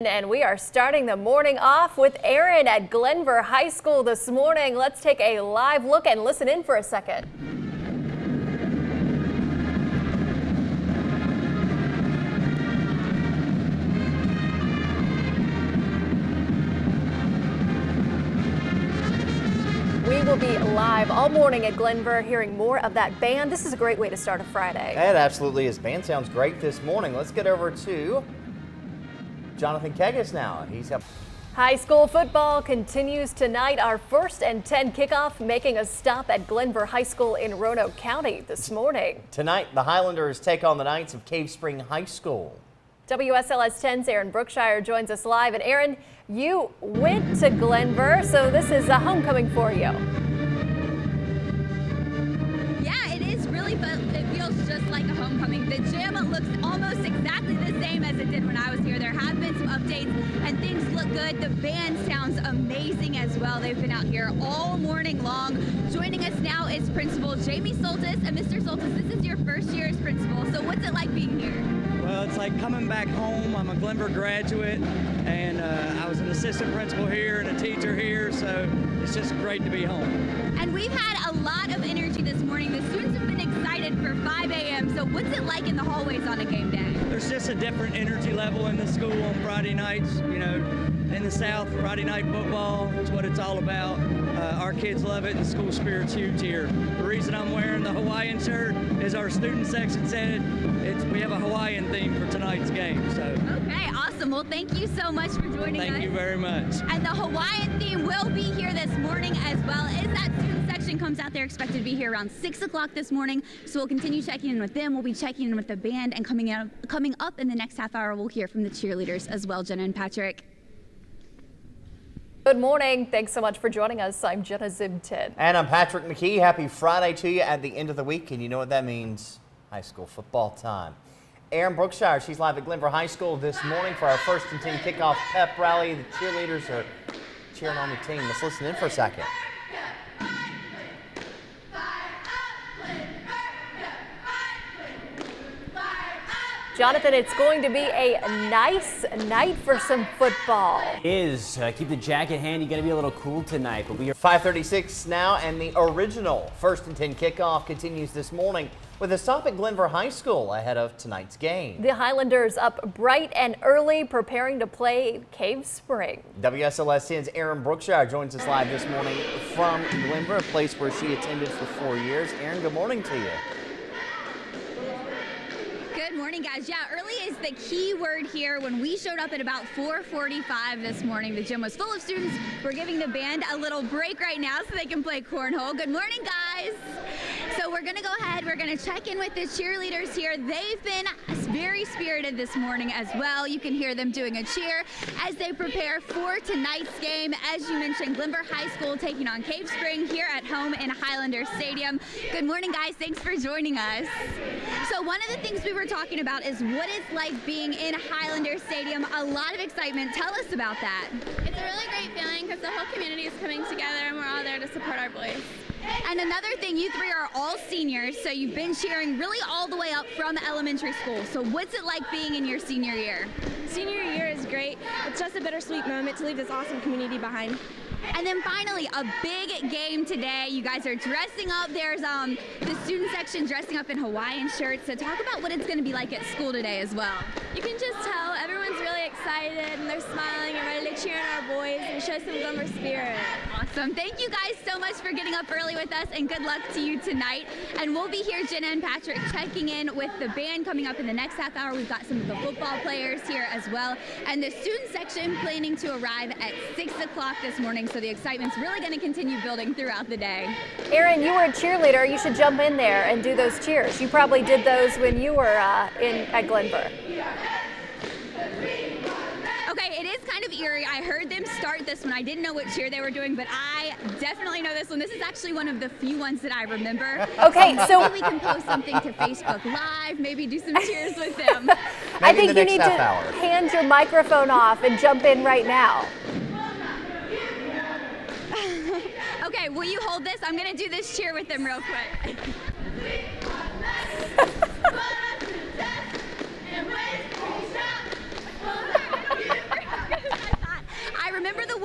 And we are starting the morning off with Erin at Glenvar High School this morning. Let's take a live look and listen in for a second. We will be live all morning at Glenvar hearing more of that band. This is a great way to start a Friday. It absolutely is. Band sounds great this morning. Let's get over to Jonathan Keggis now. He's up. High school football continues tonight. Our 1st and 10 kickoff making a stop at Glenvar High School in Roanoke County this morning. Tonight, the Highlanders take on the Knights of Cave Spring High School. WSLS 10's Erin Brookshier joins us live. And Erin, you went to Glenvar, so this is a homecoming for you. Yeah, it is really fun. It feels just like a homecoming. The gym looks almost exactly the same as it did when I was here. There have been some updates and things look good. The band sounds amazing as well. They've been out here all morning long. Joining us now is Principal Jamie Soltis. And Mr. Soltis, this is your first year as principal. So what's it like being here? Well, it's like coming back home. I'm a Glenvar graduate, and I was an assistant principal here and a teacher here, so it's just great to be home. And we've had a lot of energy this morning. The students have been excited for 5 a.m. So what's it like in the hallways on a game day? There's just a different energy level in the school on Friday nights. You know, in the South, Friday night football, it's what it's all about. Our kids love it, and the school spirit's huge here. The reason I'm wearing the Hawaiian shirt is our student section said we have a Hawaiian theme for tonight's game. So. Okay, awesome. Well, thank you so much for joining us. Thank you very much. And the Hawaiian theme will be here this morning as well. As that student section comes out, they're expected to be here around 6 o'clock this morning. So we'll continue checking in with them. We'll be checking in with the band, and coming up in the next half hour, we'll hear from the cheerleaders as well, Jenna and Patrick. Good morning. Thanks so much for joining us. I'm Jenna Zimted. And I'm Patrick McKee. Happy Friday to you at the end of the week. And you know what that means? High school football time. Erin Brookshier, she's live at Glenvar High School this morning for our 1st and 10 kickoff pep rally. The cheerleaders are cheering on the team. Let's listen in for a second. Jonathan, it's going to be a nice night for some football. It is. Keep the jacket handy. You're going to be a little cool tonight, but we are 5:36 now, and the original 1st and 10 kickoff continues this morning with a stop at Glenvar High School ahead of tonight's game. The Highlanders up bright and early, preparing to play Cave Spring. WSLS 10's Erin Brookshier joins us live this morning from Glenvar, a place where she attended for 4 years. Erin, good morning to you. Good morning, guys. Yeah, early is the key word here. When we showed up at about 4:45 this morning, the gym was full of students. We're giving the band a little break right now so they can play cornhole. Good morning, guys. So we're going to go ahead. We're going to check in with the cheerleaders here. They've been very spirited this morning as well. You can hear them doing a cheer as they prepare for tonight's game. As you mentioned, Glenvar High School taking on Cave Spring here at home in Highlander Stadium. Good morning, guys. Thanks for joining us. So one of the things we were talking about is what it's like being in Highlander Stadium. A lot of excitement. Tell us about that. It's a really great feeling because the whole community is coming together and we're all there to support our boys. And another thing, you three are all seniors, so you've been cheering really all the way up from elementary school. So what's it like being in your senior year? Senior year is great. It's just a bittersweet moment to leave this awesome community behind. And then finally, a big game today. You guys are dressing up. There's the student section dressing up in Hawaiian shirts. So talk about what it's going to be like at school today as well. You can just tell everyone's really excited and they're smiling and ready to cheer on our boys and show some Glenvar spirit. Awesome. Thank you guys so much for getting up early with us, and good luck to you tonight. And we'll be here, Jenna and Patrick, checking in with the band coming up in the next half hour. We've got some of the football players here as well. And the student section planning to arrive at 6 o'clock this morning. So the excitement's really going to continue building throughout the day. Erin, you were a cheerleader. You should jump in there and do those cheers. You probably did those when you were at Glenvar. Okay, it is kind of eerie. I heard them start this one. I didn't know what cheer they were doing, but I definitely know this one. This is actually one of the few ones that I remember. Okay, so maybe we can post something to Facebook Live, maybe do some cheers with them. I think you need to hand your microphone off and jump in right now. Okay, will you hold this? I'm going to do this cheer with them real quick.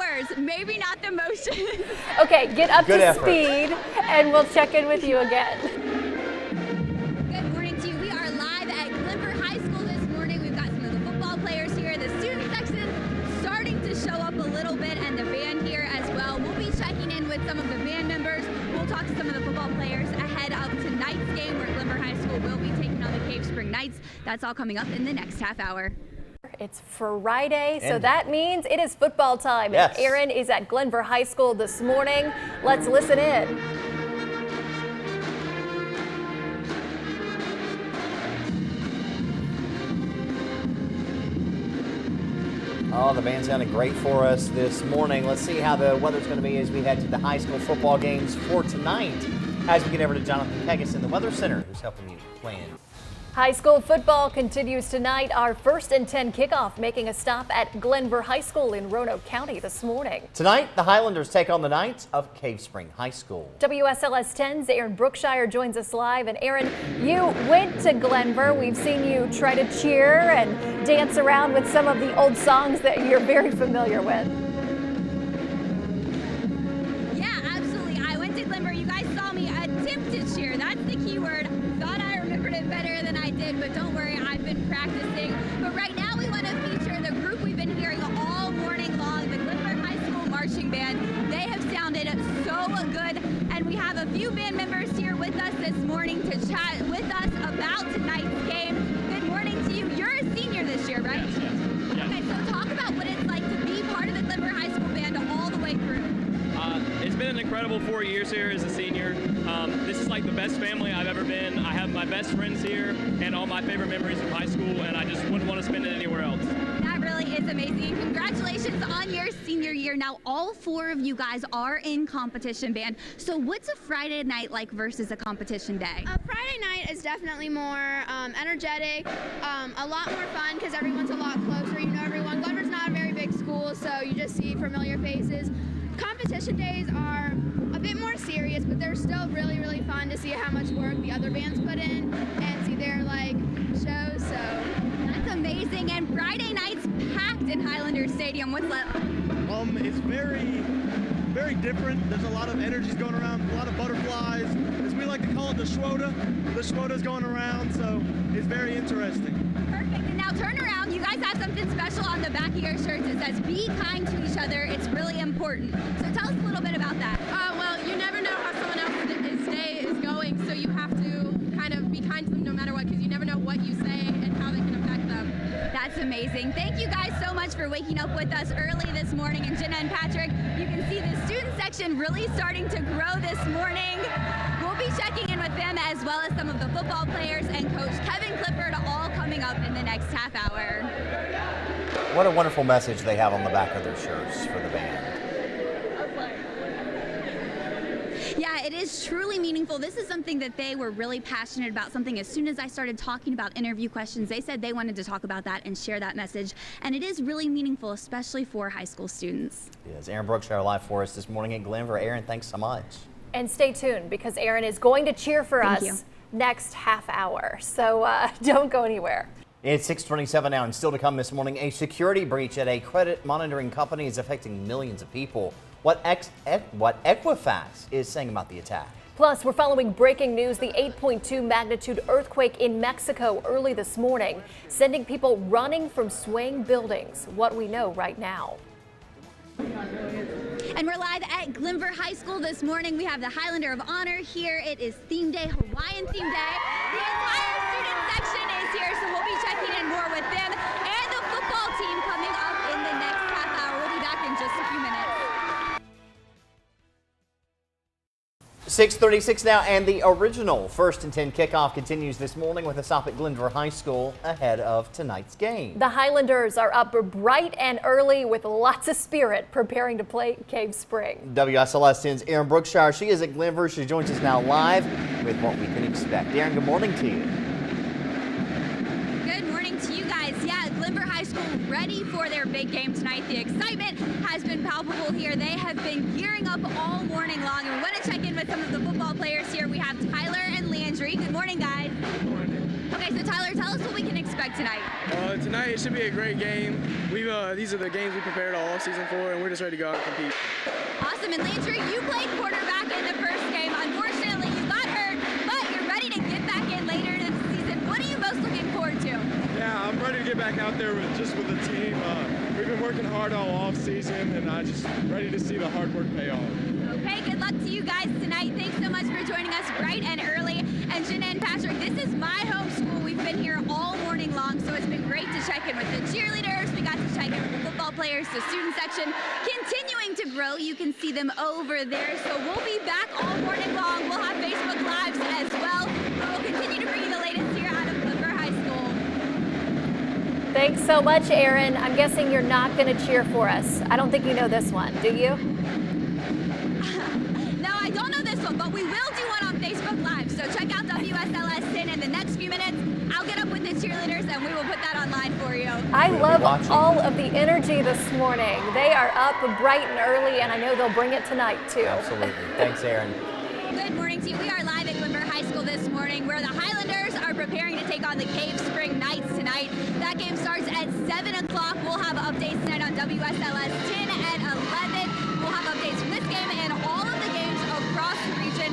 hours, maybe not the motion. Okay, get up Good to effort. speed, and we'll check in with you again. Good morning to you. We are live at Glenvar High School this morning. We've got some of the football players here. The student section starting to show up a little bit, and the band here as well. We'll be checking in with some of the band members. We'll talk to some of the football players ahead of tonight's game where Glenvar High School will be taking on the Cave Spring Knights. That's all coming up in the next half hour. It's Friday, so And- that means it is football time. Yes. And Erin is at Glenvar High School this morning. Let's listen in. Oh, the band sounded great for us this morning. Let's see how the weather's going to be as we head to the high school football games for tonight. As we get over to Jonathan Pegas in the Weather Center, who's helping you plan. High school football continues tonight. Our 1st and 10 kickoff making a stop at Glenvar High School in Roanoke County this morning. Tonight, the Highlanders take on the Knights of Cave Spring High School. WSLS 10's Erin Brookshier joins us live. And Erin, you went to Glenvar. We've seen you try to cheer and dance around with some of the old songs that you're very familiar with. Yeah, absolutely. I went to Glenvar. You guys saw me attempt to cheer. That's the key word. Thought I remembered it better than I did, but don't worry, I've been practicing. But right now we want to feature the group we've been hearing all morning long, the Glenvar High School Marching Band. They have sounded so good, and we have a few band members here with us this morning to chat with us about tonight's game. Good morning to you. You're a senior this year, right? Yes. Okay, so talk about what it's like to be part of the Glenvar High School Band all the way through. It's been an incredible 4 years here as a senior. This is like the best family I've ever been. I have my best friends here and all my favorite memories of high school, and I just wouldn't want to spend it anywhere else. That really is amazing. Congratulations on your senior year. Now, all 4 of you guys are in competition band. So what's a Friday night like versus a competition day? Friday night is definitely more energetic, a lot more fun because everyone's a lot closer. You know everyone. Glenvar's not a very big school, so you just see familiar faces. Competition days are a bit more serious, but they're still really, really fun to see how much work the other bands put in and see their shows. So That's amazing. And Friday night's packed in Highlander Stadium. What's that? It's very different. There's a lot of energies going around, a lot of butterflies. As we like to call it, the schwoda. The schwoda's going around, so it's very interesting. Perfect. And now turn around. You guys have something special on the back of your shirts. It says, "Be kind to each other. It's really important." So tell us a little bit about that. well, you never know how someone else's day is going, so you have to kind of be kind to them no matter what, because you never know what you say and how they can affect them. That's amazing. Thank you guys so much for waking up with us early this morning. And Jenna and Patrick, you can see the student section really starting to grow this morning. We'll be checking in with them as well as some of the football players and Coach Kevin Clifford, all coming up in the next half hour. What a wonderful message they have on the back of their shirts for the band. Yeah, it is truly meaningful. This is something that they were really passionate about. Something as soon as I started talking about interview questions, they said they wanted to talk about that and share that message. And it is really meaningful, especially for high school students. Yes, Erin Brookshier live for us this morning at Glenvar. Erin, thanks so much. And stay tuned because Erin is going to cheer for Thank us you. next half hour. So don't go anywhere. It's 6:27 now, and still to come this morning, a security breach at a credit monitoring company is affecting millions of people. What Equifax is saying about the attack. Plus, we're following breaking news, the 8.2 magnitude earthquake in Mexico early this morning, sending people running from swaying buildings. What we know right now. And we're live at Glenvar High School this morning. We have the Highlander of Honor here. It is theme day, Hawaiian theme day. The entire student section is here, so we'll be checking in more with them and the football team coming up in the next half hour. We'll be back in just a few minutes. 6:36 now, and the original 1st and 10 kickoff continues this morning with a stop at Glenvar High School ahead of tonight's game. The Highlanders are up bright and early with lots of spirit, preparing to play Cave Spring. WSLS 10's Erin Brookshier, she is at Glenvar. She joins us now live with what we can expect. Erin, good morning to you. Good morning to you guys. Yeah, Glenvar High School ready for their big game tonight. The excitement has been palpable here. They have been gearing up all morning long, and we want to check in with some of the football players here. We have Tyler and Landry. Good morning, guys. Good morning. Okay, so Tyler, tell us what we can expect like tonight? Tonight it should be a great game. These are the games we prepared all season for, and we're just ready to go out and compete. Awesome. And Landry, you played quarterback in the first game. Unfortunately, you got hurt, but you're ready to get back in later this season. What are you most looking forward to? Yeah, I'm ready to get back out there with the team. We've been working hard all off season, and I'm just ready to see the hard work pay off. Okay, good luck to you guys tonight. Thanks so much for joining us bright and early. And Jenna and Patrick, this is my home school. We've been here all morning long, so it's been great to check in with the cheerleaders. We got to check in with the football players, the student section, continuing to grow. You can see them over there. So we'll be back all morning long. We'll have Facebook Lives as well. But we'll continue to bring you the latest here out of Glenvar High School. Thanks so much, Erin. I'm guessing you're not going to cheer for us. I don't think you know this one, do you? No, I don't know this one, but we will do one on Facebook Live. So check out WSLS 10 in the next few minutes. I'll get up with the cheerleaders and we will put that online for you. I love all of the energy this morning. They are up bright and early, and I know they'll bring it tonight, too. Absolutely. Thanks, Erin. Good morning to you. We are live at Glenvar High School this morning, where the Highlanders are preparing to take on the Cave Spring Knights tonight. That game starts at 7 o'clock. We'll have updates tonight on WSLS 10 at 11. We'll have updates from this game and all of the games across the region.